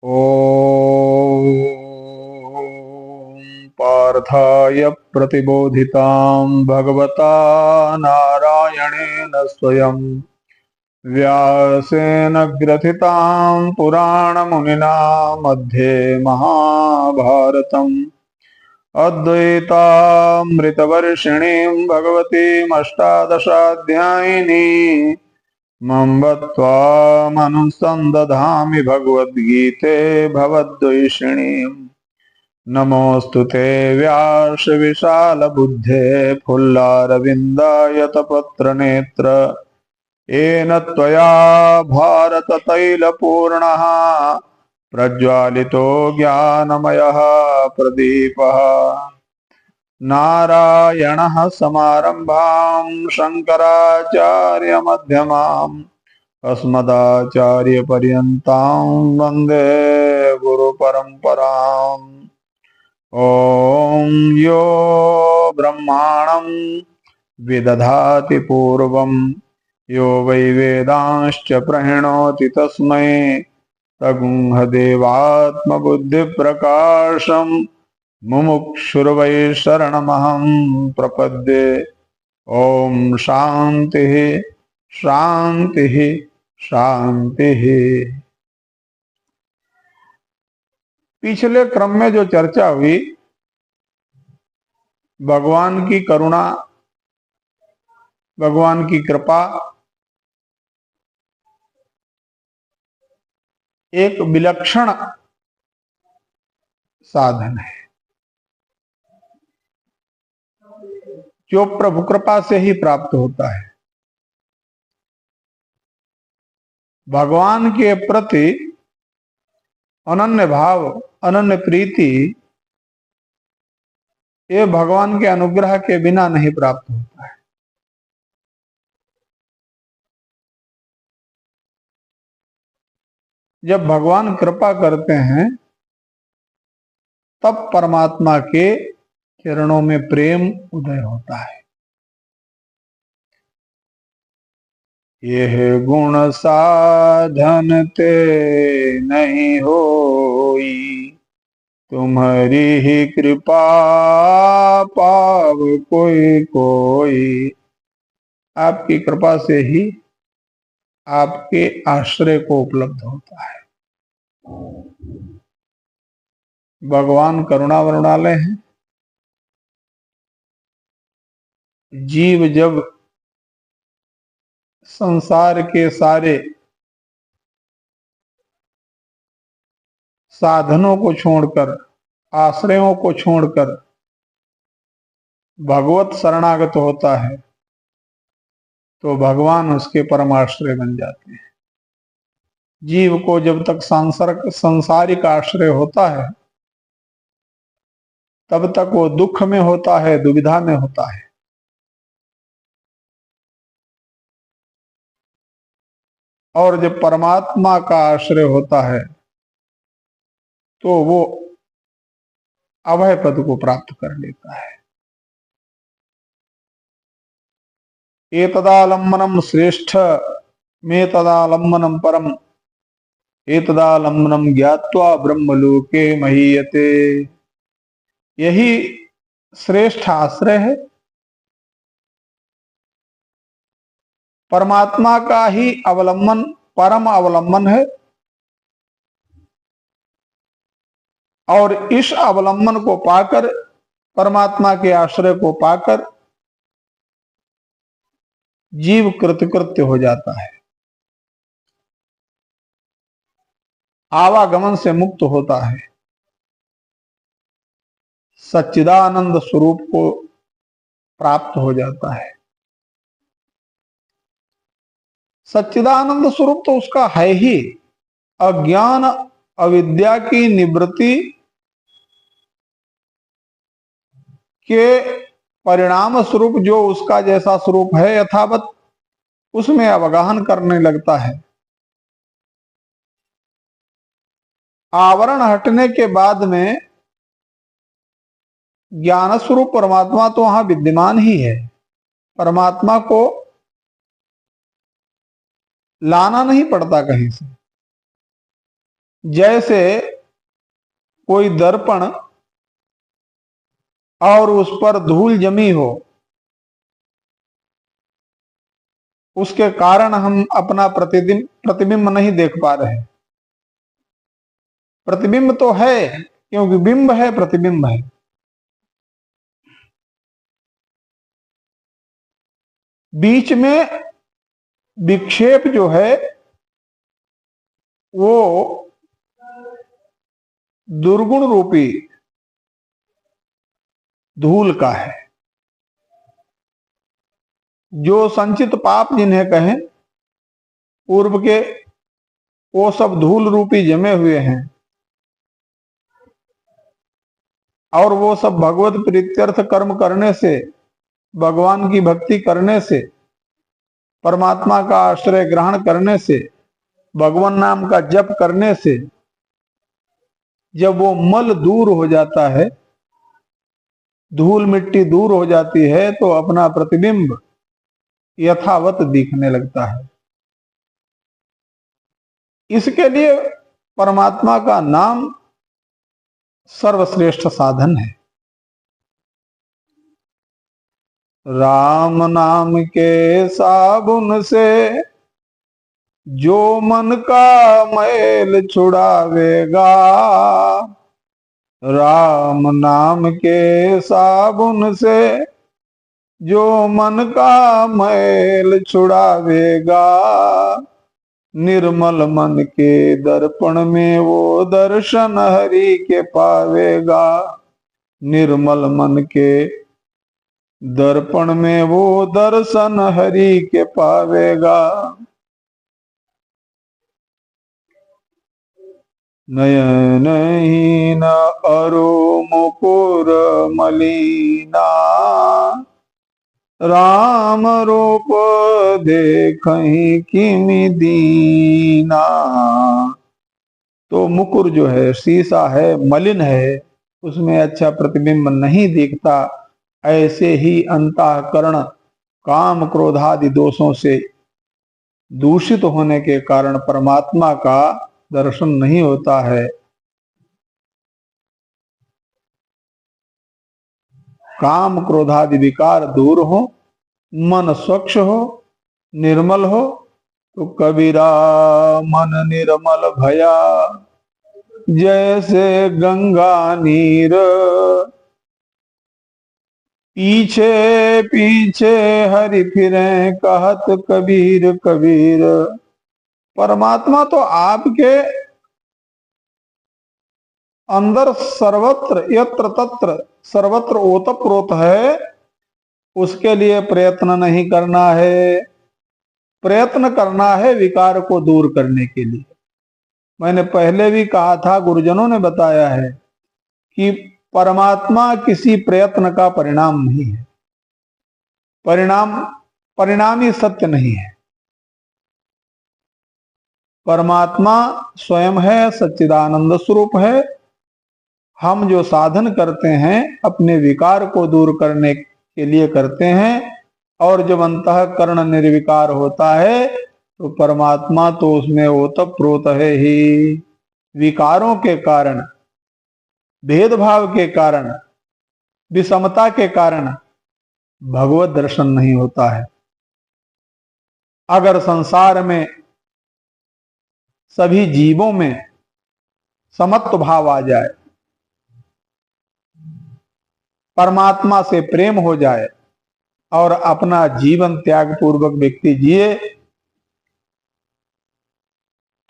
ॐ पार्थाय प्रतिबोधितां भगवता नारायणेन स्वयं व्यासेन ग्रथितां पुराणमुनिना मध्ये महाभारतम् अद्वैतामृतवर्षिणीं भगवतीमष्टादशाध्यायिनी मम्बत्वामनुसन्दधामि भगवद्गीते भवद्वेषिणीम् नमोऽस्तु ते व्यास विशालबुद्धे फुल्लारविन्दायतपत्रनेत्र येन त्वया भारततैलपूर्णः प्रज्वालितो ज्ञानमयः प्रदीपः नारायणः समारम्भां शङ्कराचार्यमध्यमाम् अस्मदाचार्यपर्यन्तां वन्दे गुरुपरम्पराम्। ॐ यो ब्रह्माणं विदधाति पूर्वं यो वै वेदांश्च प्रणोति तस्मै तगुंहदेवात्मबुद्धिप्रकाशम् मुमुक्षुर्वै शरणमहं प्रपद्ये। ओम शांति शांति शांति। पिछले क्रम में जो चर्चा हुई भगवान की करुणा, भगवान की कृपा एक विलक्षण साधन है जो प्रभु कृपा से ही प्राप्त होता है। भगवान के प्रति अनन्य भाव, अनन्य प्रीति ये भगवान के अनुग्रह के बिना नहीं प्राप्त होता है। जब भगवान कृपा करते हैं तब परमात्मा के चरणों में प्रेम उदय होता है। यह गुण साधन ते नहीं होई, तुम्हारी ही कृपा पाव कोई कोई। आपकी कृपा से ही आपके आश्रय को उपलब्ध होता है। भगवान करुणा वरुणालय हैं। जीव जब संसार के सारे साधनों को छोड़कर, आश्रयों को छोड़कर भगवत शरणागत होता है तो भगवान उसके परमाश्रय बन जाते हैं। जीव को जब तक सांसारिक आश्रय होता है तब तक वो दुख में होता है, दुविधा में होता है। और जब परमात्मा का आश्रय होता है तो वो अभय पद को प्राप्त कर लेता है। एतदालम्बनम श्रेष्ठ में तदालम्बनम परम, एतदालम्बनम ज्ञात्वा ब्रह्मलोके महीयते। यही श्रेष्ठ आश्रय है। परमात्मा का ही अवलंबन परम अवलंबन है और इस अवलंबन को पाकर, परमात्मा के आश्रय को पाकर जीव कृतकृत्य हो जाता है, आवागमन से मुक्त होता है, सच्चिदानंद स्वरूप को प्राप्त हो जाता है। सच्चिदानंद स्वरूप तो उसका है ही। अज्ञान अविद्या की निवृत्ति के परिणाम स्वरूप जो उसका जैसा स्वरूप है यथावत उसमें अवगाहन करने लगता है। आवरण हटने के बाद में ज्ञान स्वरूप परमात्मा तो वहां विद्यमान ही है। परमात्मा को लाना नहीं पड़ता कहीं से। जैसे कोई दर्पण और उस पर धूल जमी हो, उसके कारण हम अपना प्रतिबिंब नहीं देख पा रहे। प्रतिबिंब तो है, क्योंकि बिंब है, प्रतिबिंब है। बीच में विक्षेप जो है वो दुर्गुण रूपी धूल का है। जो संचित पाप जिन्हें कहें, पूर्व के, वो सब धूल रूपी जमे हुए हैं, और वो सब भगवत प्रीत्यर्थ कर्म करने से, भगवान की भक्ति करने से, परमात्मा का आश्रय ग्रहण करने से, भगवान नाम का जप करने से जब वो मल दूर हो जाता है, धूल मिट्टी दूर हो जाती है, तो अपना प्रतिबिंब यथावत दिखने लगता है। इसके लिए परमात्मा का नाम सर्वश्रेष्ठ साधन है। राम नाम के साबुन से जो मन का मैल छुड़ावेगा, राम नाम के साबुन से जो मन का मैल छुड़ावेगा, निर्मल मन के दर्पण में वो दर्शन हरि के पावेगा, निर्मल मन के दर्पण में वो दर्शन हरि के पावेगा। नयन हीन अरु मुकुर मलिना, राम रूप देखहि किमि दीना। तो मुकुर जो है, शीशा है, मलिन है, उसमें अच्छा प्रतिबिंब नहीं दिखता। ऐसे ही अंतःकरण काम क्रोधादि दोषों से दूषित होने के कारण परमात्मा का दर्शन नहीं होता है। काम क्रोधादि विकार दूर हो, मन स्वच्छ हो, निर्मल हो, तो कबीरा मन निर्मल भया, जैसे गंगा नीर, पीछे पीछे हरि फिरे कहत कबीर कबीर। परमात्मा तो आपके अंदर सर्वत्र यत्र तत्र सर्वत्र ओतप्रोत है। उसके लिए प्रयत्न नहीं करना है, प्रयत्न करना है विकार को दूर करने के लिए। मैंने पहले भी कहा था, गुरुजनों ने बताया है कि परमात्मा किसी प्रयत्न का परिणाम नहीं है, परिणामी सत्य नहीं है। परमात्मा स्वयं है, सच्चिदानंद स्वरूप है। हम जो साधन करते हैं अपने विकार को दूर करने के लिए करते हैं, और जब अंतःकरण निर्विकार होता है तो परमात्मा तो उसमें ओतप्रोत है ही। विकारों के कारण, भेदभाव के कारण, विषमता के कारण भगवत दर्शन नहीं होता है। अगर संसार में सभी जीवों में समत्व भाव आ जाए, परमात्मा से प्रेम हो जाए और अपना जीवन त्याग पूर्वक व्यक्ति जिए,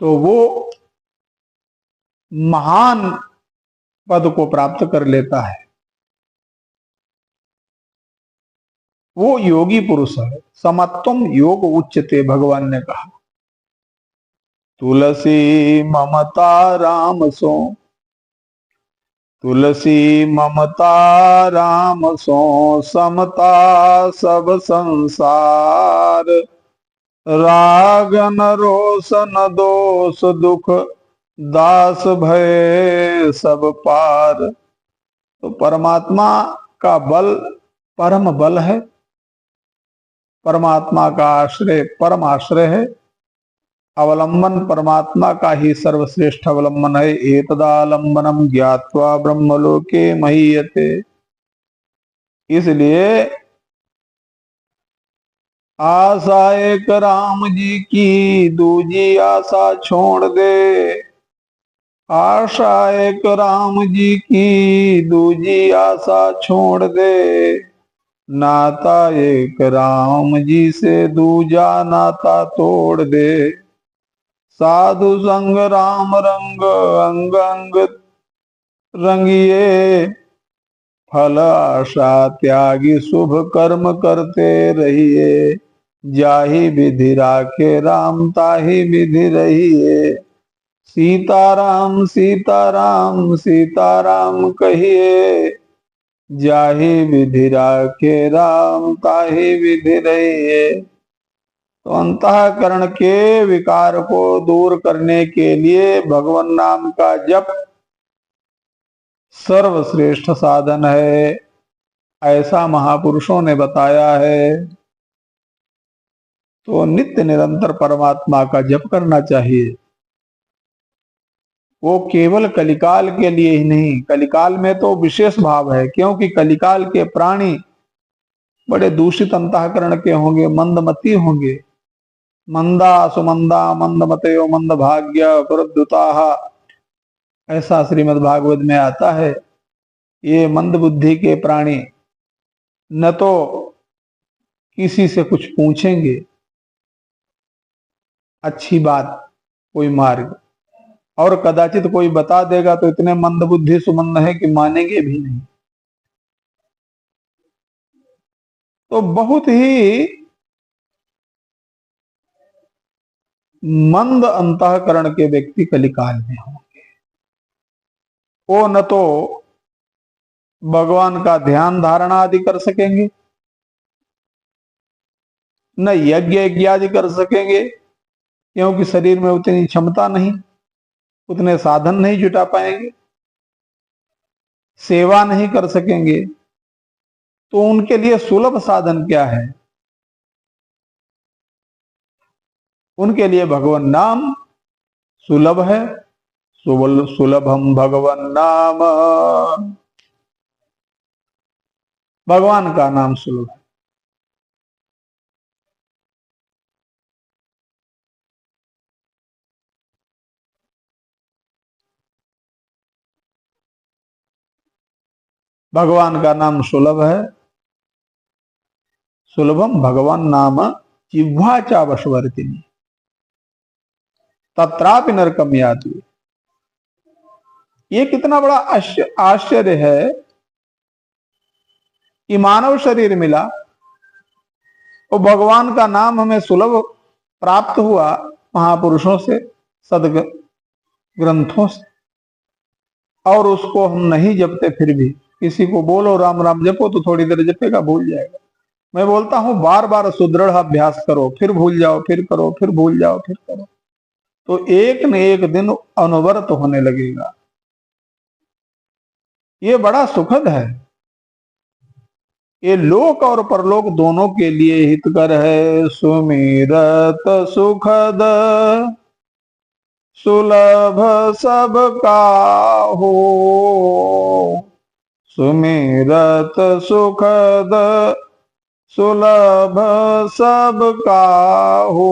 तो वो महान पद को प्राप्त कर लेता है। वो योगी पुरुष है। समत्वम योग उच्चते, भगवान ने कहा। तुलसी ममता राम सो, तुलसी ममता राम सो समता सब संसार, राग न रोष न दोष दुख दास भय सब पार। तो परमात्मा का बल परम बल है, परमात्मा का आश्रय परम आश्रय है। अवलंबन परमात्मा का ही सर्वश्रेष्ठ अवलंबन है। एतदालंबनम ज्ञात्वा ब्रह्मलोके महीयते। इसलिए आशा एक राम जी की, दूजी आशा छोड़ दे। आशा एक राम जी की, दूजी आशा छोड़ दे। नाता एक राम जी से, दूजा नाता तोड़ दे। साधु संग राम रंग, अंग अंग रंगिए। फल आशा त्यागी, शुभ कर्म करते रहिए। जाहि विधि राखे राम, ताहि विधि रहिए। सीताराम सीताराम सीताराम कहिए। जाहि विधि राखे राम, ताहि विधि रहिए। तो अंतःकरण के विकार को दूर करने के लिए भगवान नाम का जप सर्वश्रेष्ठ साधन है, ऐसा महापुरुषों ने बताया है। तो नित्य निरंतर परमात्मा का जप करना चाहिए। वो केवल कलिकाल के लिए ही नहीं, कलिकाल में तो विशेष भाव है, क्योंकि कलिकाल के प्राणी बड़े दूषित अंतःकरण के होंगे, मंदमती होंगे। मंदा सुमंदा मंदमतयो मंद भाग्य प्रद्युता, ऐसा श्रीमद् भागवत में आता है। ये मंद बुद्धि के प्राणी न तो किसी से कुछ पूछेंगे अच्छी बात, कोई मार्ग, और कदाचित कोई बता देगा तो इतने मंद बुद्धि सुमंद है कि मानेंगे भी नहीं। तो बहुत ही मंद अंतःकरण के व्यक्ति कलिकाल में होंगे। वो न तो भगवान का ध्यान धारणा आदि कर सकेंगे, न यज्ञ यज्ञ आदि कर सकेंगे, क्योंकि शरीर में उतनी क्षमता नहीं, उतने साधन नहीं जुटा पाएंगे। सेवा नहीं कर सकेंगे। तो उनके लिए सुलभ साधन क्या है? उनके लिए भगवान नाम सुलभ है। सुलभम भगवान नाम, भगवान का नाम सुलभ है। भगवान का नाम सुलभ है। सुलभम भगवान नाम जिह्वा चा वशवर्तिनी, तत्रापि नरकम याति। ये कितना बड़ा आश्चर्य है कि मानव शरीर मिला और भगवान का नाम हमें सुलभ प्राप्त हुआ महापुरुषों से, सदग्रंथों से, और उसको हम नहीं जपते। फिर भी किसी को बोलो राम राम जपो तो थोड़ी देर जपेगा, भूल जाएगा। मैं बोलता हूं बार बार सुदृढ़ अभ्यास करो, फिर भूल जाओ, फिर करो, फिर भूल जाओ, फिर करो, तो एक न एक दिन अनवरत होने लगेगा। ये बड़ा सुखद है। ये लोक और परलोक दोनों के लिए हितकर है। सुमिरत सुखद सुलभ सब काहू, सुमिरत सुखद सुलभ सब काहू।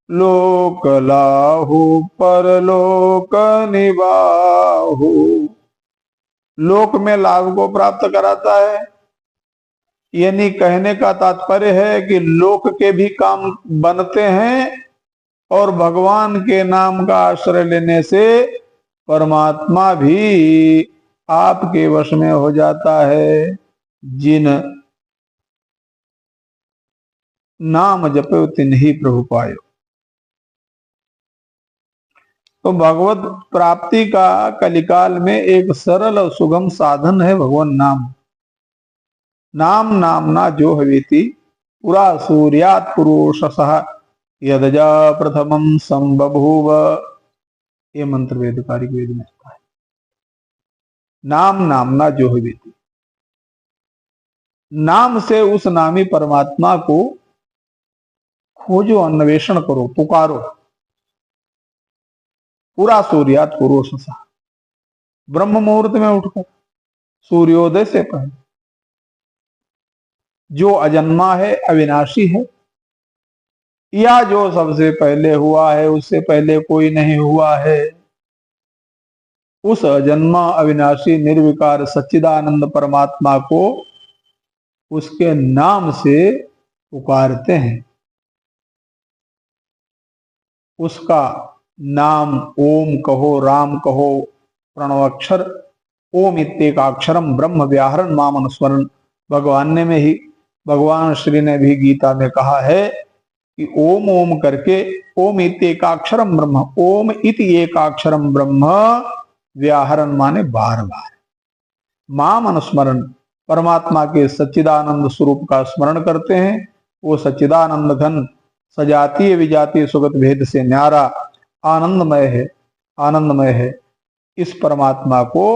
लोक लाहू परलोक निबाहू। लोक में लाभ को प्राप्त कराता है, यानी कहने का तात्पर्य है कि लोक के भी काम बनते हैं, और भगवान के नाम का आश्रय लेने से परमात्मा भी आपके वश में हो जाता है। जिन नाम जपो तिन ही प्रभु पायो। तो भगवत प्राप्ति का कलिकाल में एक सरल और सुगम साधन है भगवान नाम। नाम नामना जो हवेति पुरा सूर्यात पुरुषसः यदजा प्रथमं संबभूव। ये मंत्र वेदकारिक वेद में आता है। नाम नामना जो हवेति, नाम से उस नामी परमात्मा को खोजो, अन्वेषण करो, पुकारो। पूरा सूर्यात पूर्व सा, ब्रह्म मुहूर्त में उठकर सूर्योदय से पहले, जो अजन्मा है, अविनाशी है, या जो सबसे पहले हुआ है, उससे पहले कोई नहीं हुआ है, उस अजन्मा अविनाशी निर्विकार सच्चिदानंद परमात्मा को उसके नाम से पुकारते हैं। उसका नाम ओम कहो, राम कहो, प्रणवाक्षर ओम इत्येकाक्षरम ब्रह्म व्याहरण माम अनुस्मरण। भगवान श्री ने भी गीता में कहा है कि ओम ओम करके, ओम इत्येकाक्षरम ब्रह्म, ओम इति एकाक्षरम ब्रह्म व्याहरण माने बार बार, माम अनुस्मरण परमात्मा के सच्चिदानंद स्वरूप का स्मरण करते हैं। वो सच्चिदानंद घन सजातीय विजातीय सुगत भेद से न्यारा आनंदमय है, आनंदमय है। इस परमात्मा को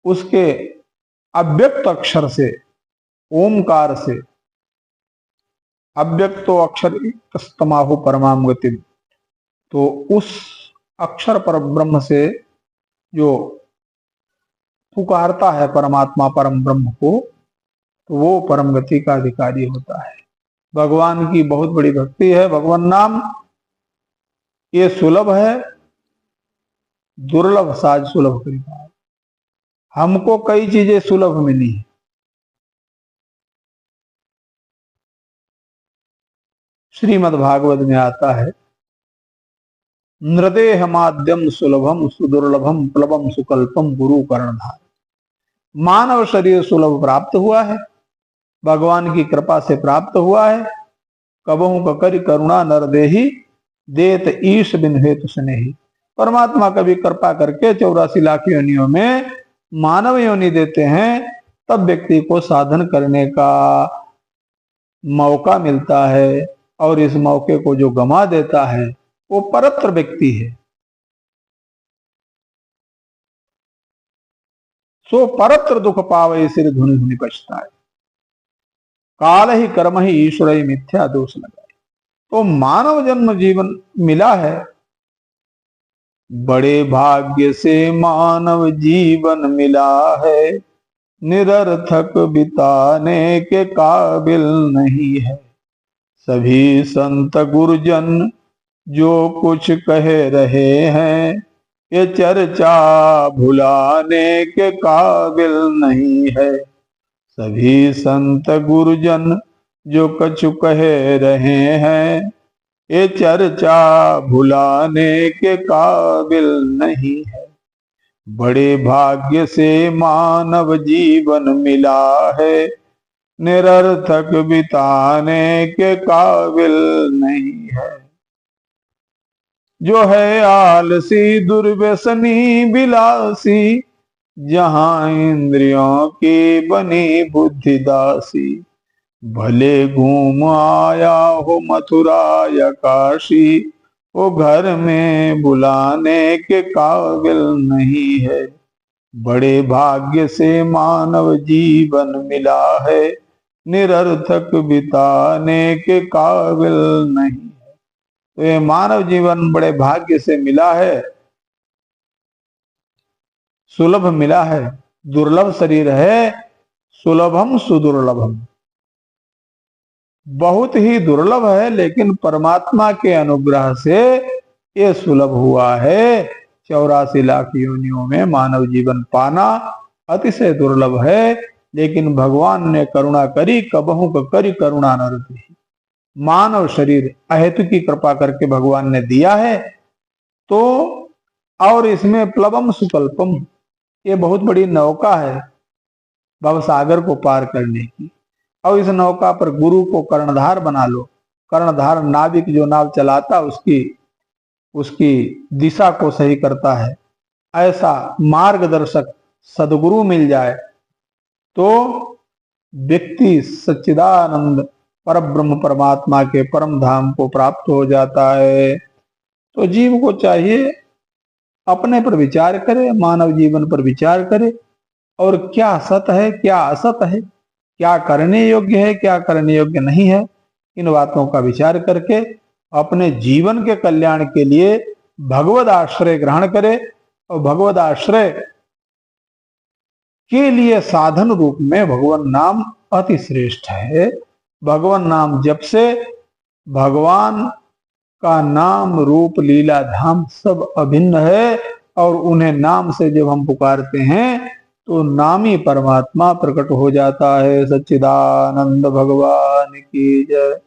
उसके अव्यक्त अक्षर से, ओमकार से, अव्यक्तो अक्षर स्तमाहु परमाम गति, तो उस अक्षर पर ब्रह्म से जो पुकारता है परमात्मा परम ब्रह्म को, तो वो परम गति का अधिकारी होता है। भगवान की बहुत बड़ी भक्ति है। भगवान नाम ये सुलभ है, दुर्लभ साज सुलभ कृपा। हमको कई चीजें सुलभ मिली है। श्रीमद् भागवत में आता है, नृदेह माध्यम सुलभम सुदुर्लभम प्लवम सुकल्पम गुरु कर्णधार। मानव शरीर सुलभ प्राप्त हुआ है, भगवान की कृपा से प्राप्त हुआ है। कबहू ककर करुणा नरदेही देत ईश बिन हेतु स्नेही। परमात्मा कभी कृपा करके 84 लाख योनियों में मानव योनि देते हैं, तब व्यक्ति को साधन करने का मौका मिलता है, और इस मौके को जो गंवा देता है वो परत्र व्यक्ति है। सो परत्र दुख पावे सिर धुनि धुनि पछताए, काल ही कर्म ही ईश्वर ही मिथ्या दोष लगाए। तो मानव जन्म जीवन मिला है, बड़े भाग्य से मानव जीवन मिला है, निरर्थक बिताने के काबिल नहीं है। सभी संत गुरुजन जो कुछ कह रहे हैं, ये चर्चा भुलाने के काबिल नहीं है। सभी संत गुरुजन जो कुछ कह रहे हैं, ये चर्चा भुलाने के काबिल नहीं है। बड़े भाग्य से मानव जीवन मिला है, निरर्थक बिताने के काबिल नहीं है। जो है आलसी दुर्व्यसनी बिलासी, जहां इंद्रियों की बनी बुद्धि दासी। भले घूम आया हो मथुरा या काशी, वो घर में बुलाने के काबिल नहीं है। बड़े भाग्य से मानव जीवन मिला है, निरर्थक बिताने के काबिल नहीं है। तो ये मानव जीवन बड़े भाग्य से मिला है, सुलभ मिला है। दुर्लभ शरीर है, सुलभम सुदुर्लभम, बहुत ही दुर्लभ है, लेकिन परमात्मा के अनुग्रह से ये सुलभ हुआ है। 84 लाख योनियों में मानव जीवन पाना अतिशय दुर्लभ है, लेकिन भगवान ने करुणा करी, कबहू करी करुणा न रती। मानव शरीर अहेतु की कृपा करके भगवान ने दिया है। तो और इसमें प्लवम सुकल्पम, ये बहुत बड़ी नौका है भवसागर को पार करने की। और इस नौका पर गुरु को कर्णधार बना लो। कर्णधार नाविक जो नाव चलाता उसकी दिशा को सही करता है। ऐसा मार्गदर्शक सदगुरु मिल जाए तो व्यक्ति सच्चिदानंद परब्रह्म परमात्मा के परम धाम को प्राप्त हो जाता है। तो जीव को चाहिए अपने पर विचार करे, मानव जीवन पर विचार करे, और क्या सत है क्या असत है, क्या करने योग्य है क्या करने योग्य नहीं है, इन बातों का विचार करके अपने जीवन के कल्याण के लिए भगवद आश्रय ग्रहण करे, और भगवद आश्रय के लिए साधन रूप में भगवान नाम अति श्रेष्ठ है। भगवान नाम जप से भगवान का नाम रूप लीला धाम सब अभिन्न है, और उन्हें नाम से जब हम पुकारते हैं तो नामी परमात्मा प्रकट हो जाता है। सच्चिदानंद भगवान की जय।